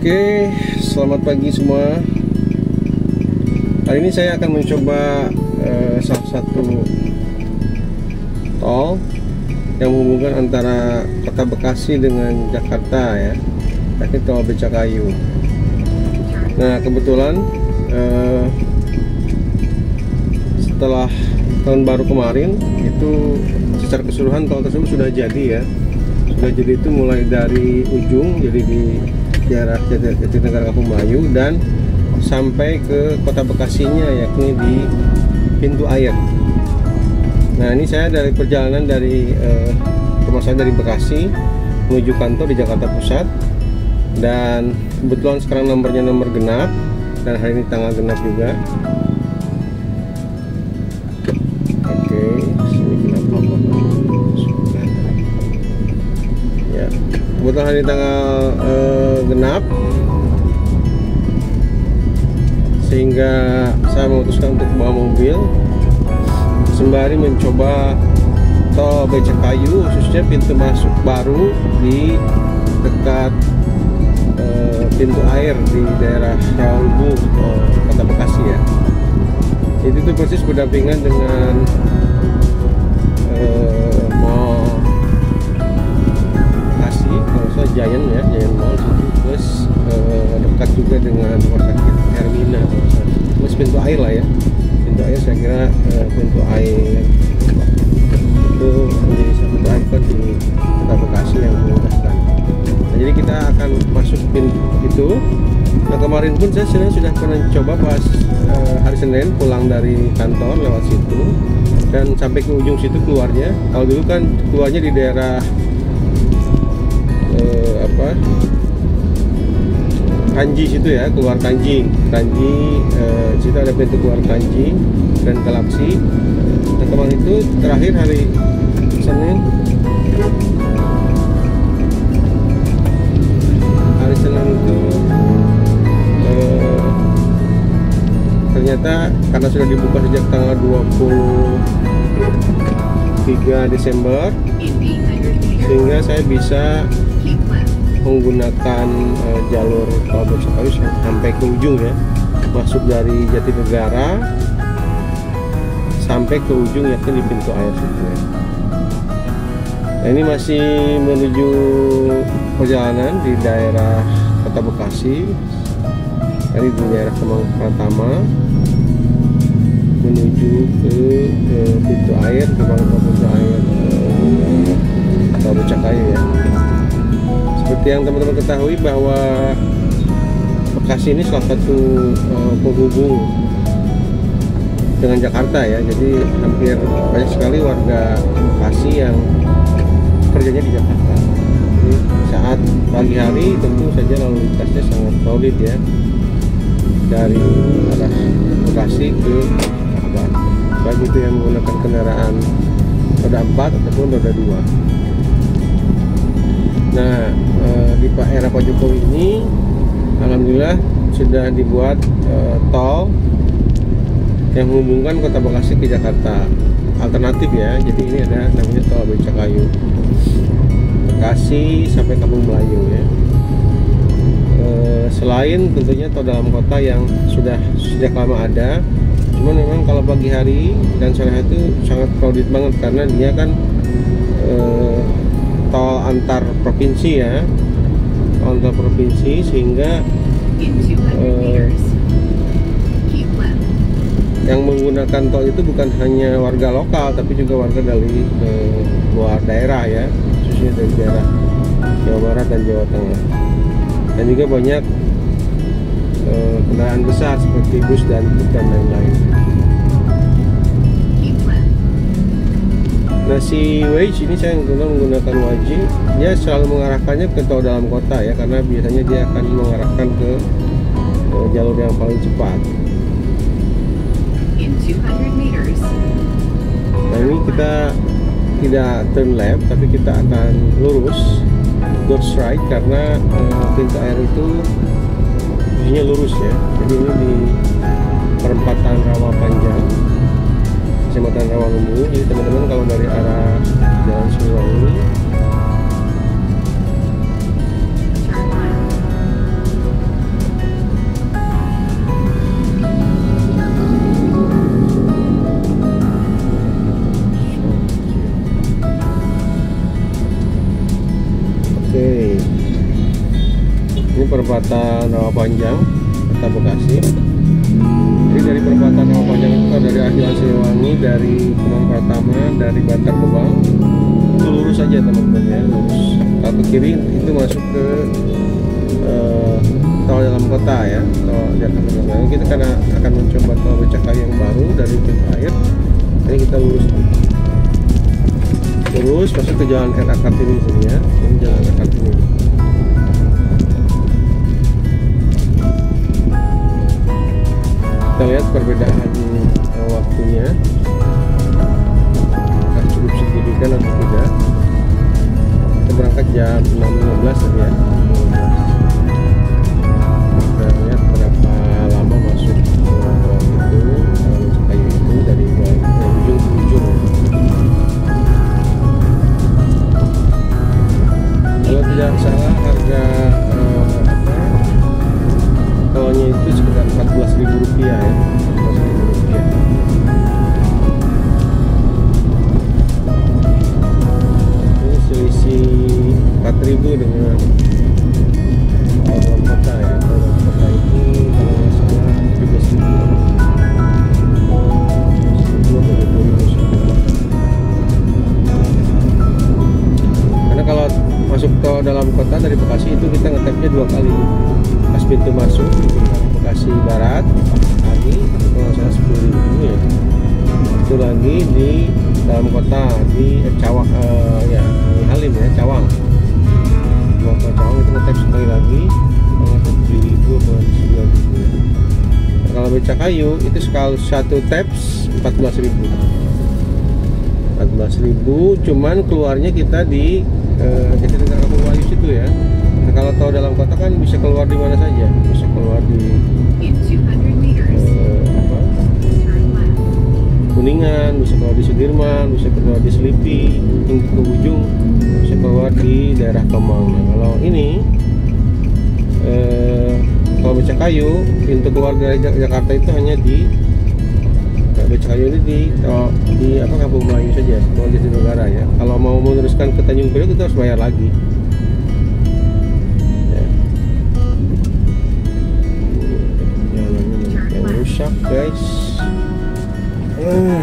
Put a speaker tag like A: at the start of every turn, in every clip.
A: Oke, selamat pagi semua. Hari ini saya akan mencoba salah satu tol yang menghubungkan antara kota Bekasi dengan Jakarta ya, yakni tol Becakayu. Nah, kebetulan setelah tahun baru kemarin itu secara keseluruhan tol tersebut sudah jadi ya. Sudah jadi itu mulai dari ujung, jadi di daerah Jatinegara Kampung Melayu dan sampai ke kota Bekasinya, yakni di pintu air. Nah, ini saya dari perjalanan dari rumah saya dari Bekasi menuju kantor di Jakarta Pusat, dan kebetulan sekarang nomornya nomor genap dan hari ini tanggal genap juga. Oke, sini genap nomor ya. Kebetulan hari ini tanggal genap, sehingga saya memutuskan untuk bawa mobil sembari mencoba tol Becakayu, khususnya pintu masuk baru di dekat pintu air di daerah Rawalumbu, kota Bekasi ya. Itu tuh persis berdampingan dengan Mall Bekasi, kalau saya Giant ya, Giant Mall itu, plus dekat juga dengan rumah sakit Hermina, plus pintu air lah ya. Pintu air saya kira pintu air itu menjadi satu ikon di kota Bekasi yang memudahkan. Nah, jadi kita akan masuk pintu itu. Nah, kemarin pun saya sudah pernah coba pas hari Senin pulang dari kantor lewat situ dan sampai ke ujung situ keluarnya. Kalau dulu kan keluarnya di daerah Kanji situ ya, keluar Kanji, situ ada pintu keluar Kanji dan Galaksi. Nah, kemarin itu terakhir hari Senin itu ternyata karena sudah dibuka sejak tanggal 23 Desember, sehingga saya bisa menggunakan jalur tol Becakayu sampai ke ujung ya, masuk dari Jatinegara sampai ke ujung yakni di pintu air situ ya. Nah, ini masih menuju perjalanan di daerah kota Bekasi, dari di daerah Kemang Pratama menuju ke pintu air, pintu air tol Becakayu ya. Seperti yang teman-teman ketahui bahwa Bekasi ini salah satu penghubung dengan Jakarta ya. Jadi hampir banyak sekali warga Bekasi yang kerjanya di Jakarta. Jadi saat pagi hari tentu saja lalu lintasnya sangat crowded ya, dari arah Bekasi ke Jakarta, baik itu yang menggunakan kendaraan roda 4 ataupun roda 2. Nah, di era Pak Jokowi ini alhamdulillah sudah dibuat tol yang menghubungkan kota Bekasi ke Jakarta, alternatif ya. Jadi ini ada namanya tol Becakayu, Bekasi sampai Kampung Melayu ya. Selain tentunya tol dalam kota yang sudah sejak lama ada, cuman memang kalau pagi hari dan sore hari itu sangat crowded banget karena dia kan tol antar provinsi ya, antar provinsi, sehingga yang menggunakan tol itu bukan hanya warga lokal tapi juga warga dari luar daerah ya, khususnya dari daerah Jawa Barat dan Jawa Tengah, dan juga banyak kendaraan besar seperti bus dan truk dan lain-lain. Nah, si Waze ini saya menggunakan Waze, dia selalu mengarahkannya ke tol dalam kota ya, karena biasanya dia akan mengarahkan ke jalur yang paling cepat. Nah, ini kita tidak turn left tapi kita akan lurus, go straight, karena pintu air itu posisinya lurus ya. Jadi ini di perempatan Rawa Panjang, Kecamatan Rawalumbu. Jadi teman-teman kalau dari arah Jalan Siliwangi perempatan Rawapanjang, Kota Bekasi. Jadi dari perempatan Rawapanjang itu dari Akhil Siliwangi, dari Kemang Pratama, dari Bantar Gebang, itu lurus saja teman-teman ya, lurus. Kalau ke kiri itu masuk ke tol dalam kota ya, tol Jakarta Bandung. Kita karena akan mencoba tol Becakayu yang baru dari pintu air. Ini kita lurus masuk ke jalan RA Kartini sini ya. Ini jalan RA Kartini. Kita lihat perbedaan waktunya, apakah cukup signifikan atau tidak. Kita berangkat jam 6.15 tadi ya. Kita lihat berapa lama masuk tol itu, Becakayu itu dari ujung ke ujung. Kalau tidak salah harga tolnya itu sekitar Rp14.000 ya, Rp14.000. Ini selisih Rp4.000 dengan dalam kota ya. Dalam kota itu kalau nggak salah Rp17.000. Karena kalau masuk tol dalam kota dari Bekasi itu kita ngetapnya 2 kali. Pas pintu masuk di Bekasi Barat lagi, kalau nggak salah 10.000 ya. Itu lagi di dalam kota di Cawang ya, di Halim ya, Cawang. Kota Cawang itu ngetap sekali lagi, kalau nggak salah 7.000 atau 9.000. Nah, kalau Becakayu itu sekali satu taps 14.000. 14.000, cuman keluarnya kita di jadi tinggal Kampung Melayu situ ya. Nah, kalau tahu dalam kota kan bisa keluar di mana saja, bisa keluar di Kuningan, bisa keluar di Sudirman, bisa keluar di Selipi hingga ke ujung, bisa keluar di daerah Kemang. Nah, kalau ini kalau Becakayu, pintu keluar dari Jakarta itu hanya di Becakayu ini di Kampung Melayu saja, Tol Jatinegara ya. Kalau mau meneruskan ke Tanjung Priok itu harus bayar lagi. Ya. Jalannya yang rusak guys. Ini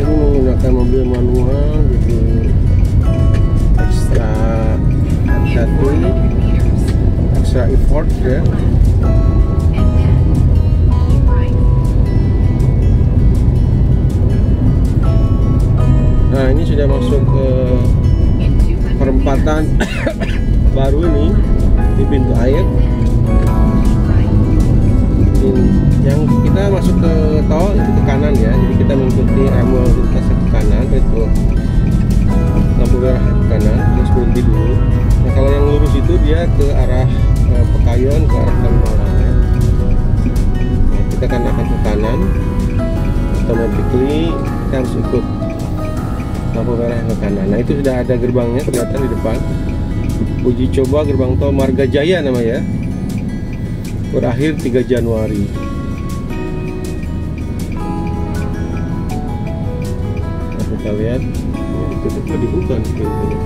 A: menggunakan mobil manual, jadi ekstra hati-hati, extra effort ya. Nah, ini sudah masuk ke perempatan baru ini di pintu air. Yang kita masuk ke tol itu ke kanan ya, jadi kita mengikuti rambut lintas ke kanan, itu lampu merah ke kanan, terus berhenti dulu. Nah, kalau yang lurus itu dia ke arah Pekayon, ke arah Kalimalang ya. Nah, kita kan akan ke kanan, automatically kita harus ikut lampu merah ke kanan. Nah, itu sudah ada gerbangnya kelihatan di depan. Uji coba gerbang tol Marga Jaya namanya, berakhir 3 Januari. Nah, kita lihat itu dibuka pintunya.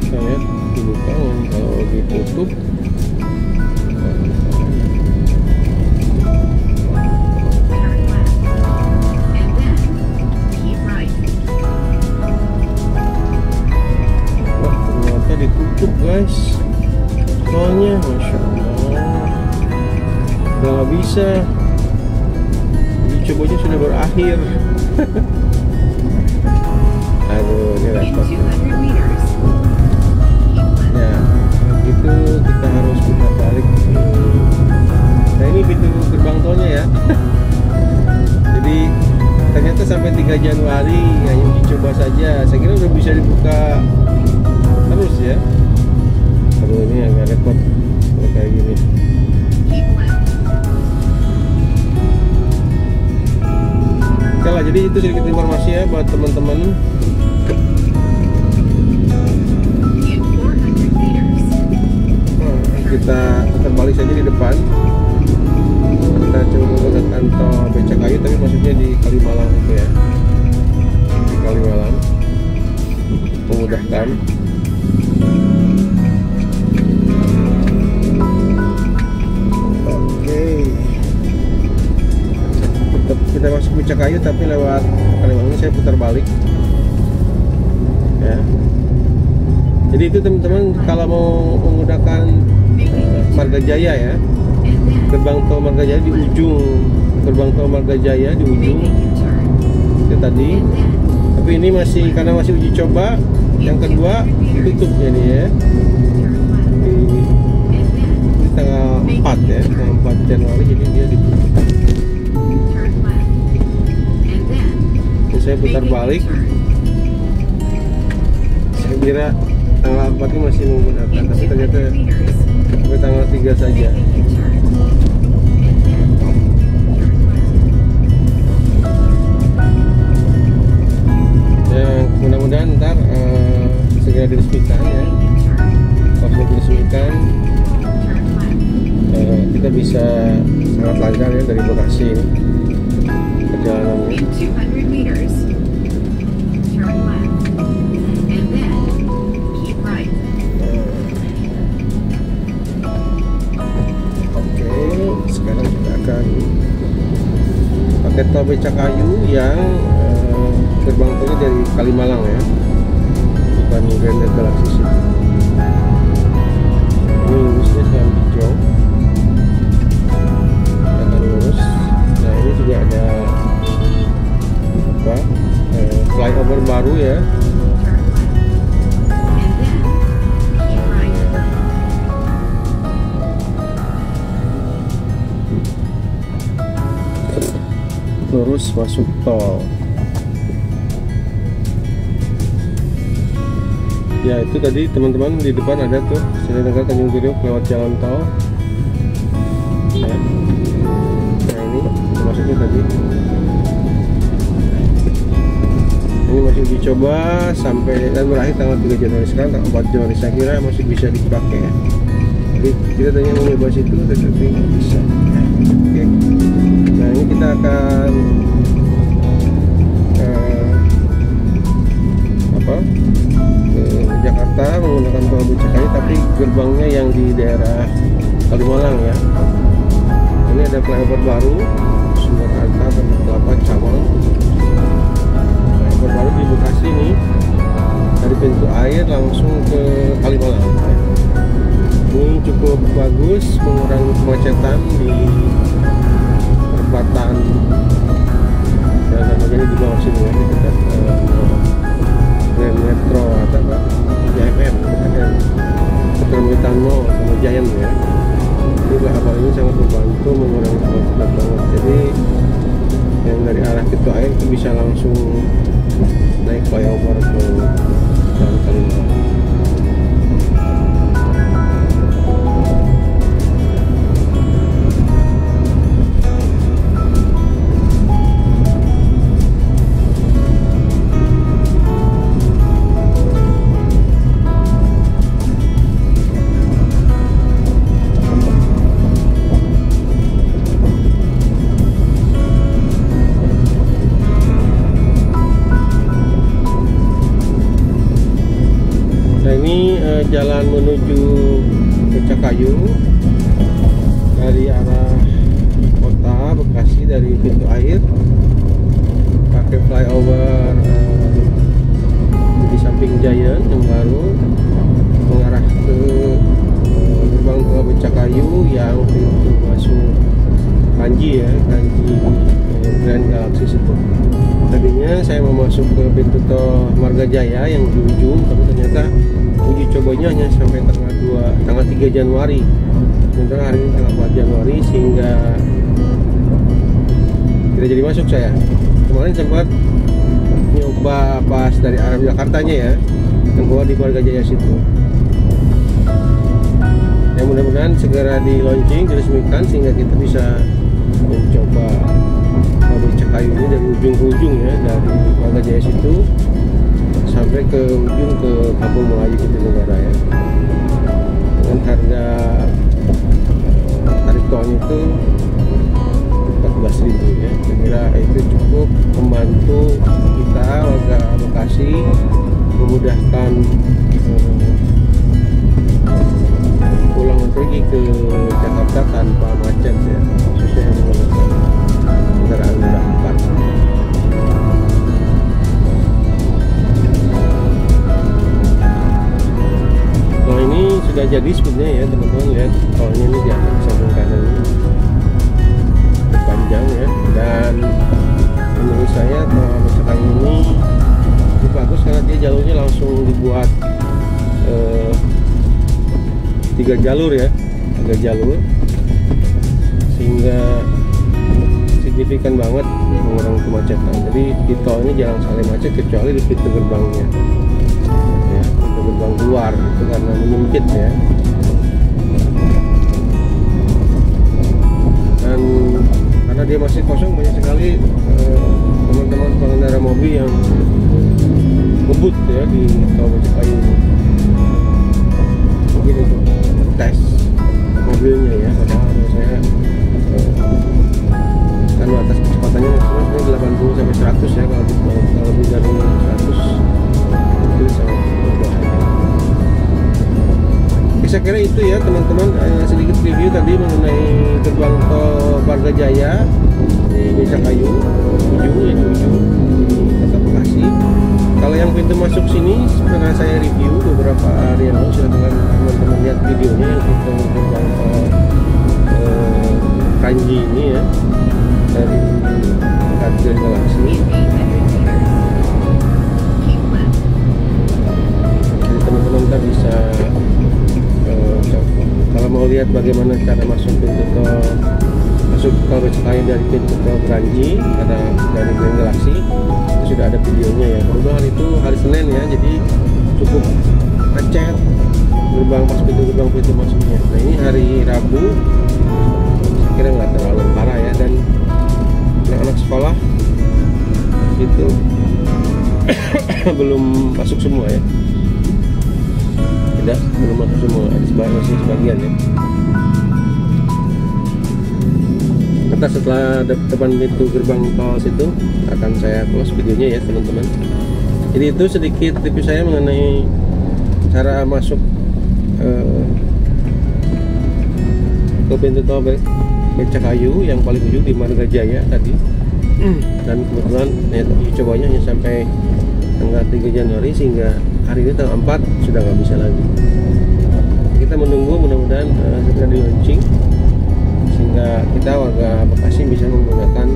A: Kita lihat dibuka, kalau ditutup guys, soalnya Masya Allah udah gak bisa, uji cobanya sudah berakhir. Aduh, ini repot ya, gitu kita harus putar balik. Nah, ini pintu gerbang tolnya ya. Jadi ternyata sampai 3 Januari hanya uji coba saja. Saya kira udah bisa dibuka terus ya. Aduh, ini agak repot kalau kayak gini. Oke lah, jadi itu sedikit informasi ya buat teman-teman kita putar balik saja di depan. Kita coba menggunakan tol Becakayu, tapi maksudnya di Kalimalang itu ya, di Kalimalang, memudahkan. Oke, kita masuk Becakayu tapi lewat Kalimalang. Ini saya putar balik ya. Jadi itu teman-teman, kalau mau menggunakan Marga Jaya ya, gerbang tol Marga Jaya di ujung, gerbang tol Marga Jaya di ujung itu tadi. Tapi ini masih, karena masih uji coba, yang kedua tutup jadi ya di tanggal 4 ya, tanggal 4 Januari, jadi dia ditutup. Jadi saya putar balik, saya kira tanggal 4 ini masih menggunakan, tapi ternyata sampai tanggal 3 saja. Mudah-mudahan ntar segera diresmikan ya. Kalau sudah diresmikan, kita bisa sangat lancar ya dari Bekasi ini perjalanannya. Oke, sekarang kita akan pakai tol Becakayu yang gerbang tolnya dari Kalimalang ya, bukan Grand Galaxy City. Ini lurusnya saya hijau, kita akan lurus. Nah ini juga ada apa, flyover baru ya. Lurus masuk tol. Ya itu tadi teman-teman, di depan ada tuh Seri Negara Tanjung Priok lewat jalan tol ya. Nah ini masuknya tadi. Ini masih uji coba sampai dan berakhir tanggal 3 Januari. Sekarang tanggal 4 Januari, saya kira masih bisa dipakai ya. Jadi kita tanya mau bebas itu, tetapi nggak bisa. Oke. Nah ini kita akan Jakarta menggunakan tol Becakayu, tapi gerbangnya yang di daerah Kalimalang ya. Ini ada flyover baru Sumber Arta, Pondok Kelapa, Cawang. Flyover baru di Bekasi nih, dari pintu air langsung ke Kalimalang ya. Ini cukup bagus, mengurangi kemacetan di perempatan dan namanya di bawah sini ya, di dekat Grand Metro atau apa, JFM, Metropolitan Mall sama Giant ya. Ini hal ini sangat membantu mengurangi kemacetan banget. Jadi yang dari arah pintu air itu bisa langsung naik flyover ke Jalan Kalimalang. Jalan menuju Becakayu dari arah kota Bekasi, dari pintu air pakai flyover di samping Giant yang baru mengarah ke gerbang tol Becakayu yang pintu masuk Kanji ya, Kanji Grand Galaxy itu. Tadinya saya mau masuk ke pintu tol Marga Jaya yang di ujung, tapi ternyata uji cobanya hanya sampai tanggal 3 Januari. Sementara hari ini tanggal 4 Januari, sehingga tidak jadi masuk saya. Kemarin sempat nyoba pas dari arah Jakartanya ya, yang keluar di Marga Jaya situ. Ya mudah-mudahan segera di launching, diresmikan, sehingga kita bisa mencoba Becakayu ini dari ujung ke ujung ya, dari Marga Jaya situ sampai ke ujung ke Kampung Melayu Jatinegara ya. dengan harga tarif tolnya itu 14.000 ya. Saya kira itu cukup membantu kita warga Bekasi, memudahkan pulang pergi ke Jakarta tanpa macet ya, khususnya yang menggunakan kendaraan roda 4. Nah, ini sudah jadi sebenarnya ya teman-teman, lihat tolnya ini di atas samping kanan ini panjang ya, dan menurut saya tol Becakayu ini cukup bagus karena dia jalurnya langsung dibuat 3 jalur ya, 3 jalur, sehingga signifikan banget mengurangi kemacetan. Jadi di tol ini jarang sekali macet kecuali di pintu gerbangnya ya, pintu gerbang keluar itu karena menyempit ya. Dan karena dia masih kosong, banyak sekali teman-teman pengendara mobil yang ngebut ya di tol Becakayu ini. Mungkin itu tes mobilnya ya, padahal saya kan batas kecepatannya maksimal 80 sampai 100 ya, kalau lebih dari 100 itu sangat berbahaya. Saya kira itu ya teman-teman, sedikit review tadi mengenai gerbang tol Margajaya di Becakayu ujung di Kota Bekasi. Kalau yang pintu masuk sini pernah saya review beberapa hari yang lalu, silahkan teman-teman lihat videonya yang pintu gerbang tol Kranji ini ya, dari Grand Galaxy. Jadi teman-teman kan bisa kalau mau lihat bagaimana cara masuk pintu tol Becakayu dari pintu tol Kranji ada dari Grand Galaxy, itu sudah ada videonya ya. Kemudian itu hari Senin ya, jadi cukup macet gerbang pintu masuknya. Nah ini hari Rabu, saya kira nggak terlalu parah ya, dan anak-anak sekolah itu belum masuk semua ya. Belum masuk semua, masih sebagian ya. Nanti setelah depan pintu gerbang tol situ akan saya close videonya ya teman-teman. Jadi itu sedikit review saya mengenai cara masuk ke pintu tol Becakayu yang paling ujung di Margajaya tadi. Dan kebetulan ya, cobanya hanya sampai tanggal 3 Januari, sehingga hari ini tanggal 4 sudah nggak bisa lagi. Kita menunggu, mudah-mudahan segera di launching sehingga kita warga Bekasi bisa menggunakan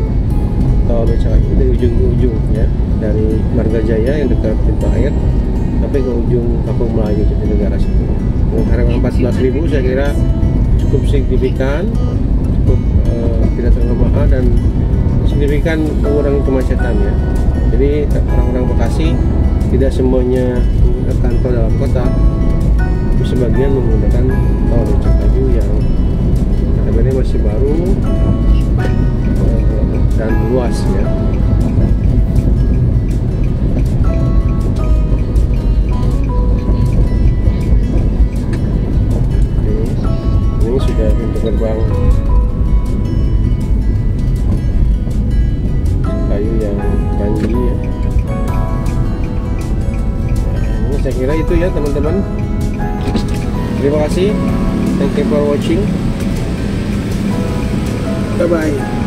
A: tol Becakayu dari ujung ke ujung ya, dari Margajaya yang dekat pintu air sampai ke ujung Kampung Melayu Jatinegara situ. Harga 14.000 saya kira cukup signifikan, cukup tidak terlalu mahal, dan signifikan mengurangi kemacetan ya. Jadi orang-orang Bekasi tidak semuanya menggunakan tol dalam kota, sebagian menggunakan tol Becakayu yang sebenarnya masih baru dan luas ya. Ini sudah pintu gerbang kayu yang Kranji ya. Ini saya kira itu ya teman-teman. Terima kasih, thank you for watching, bye bye.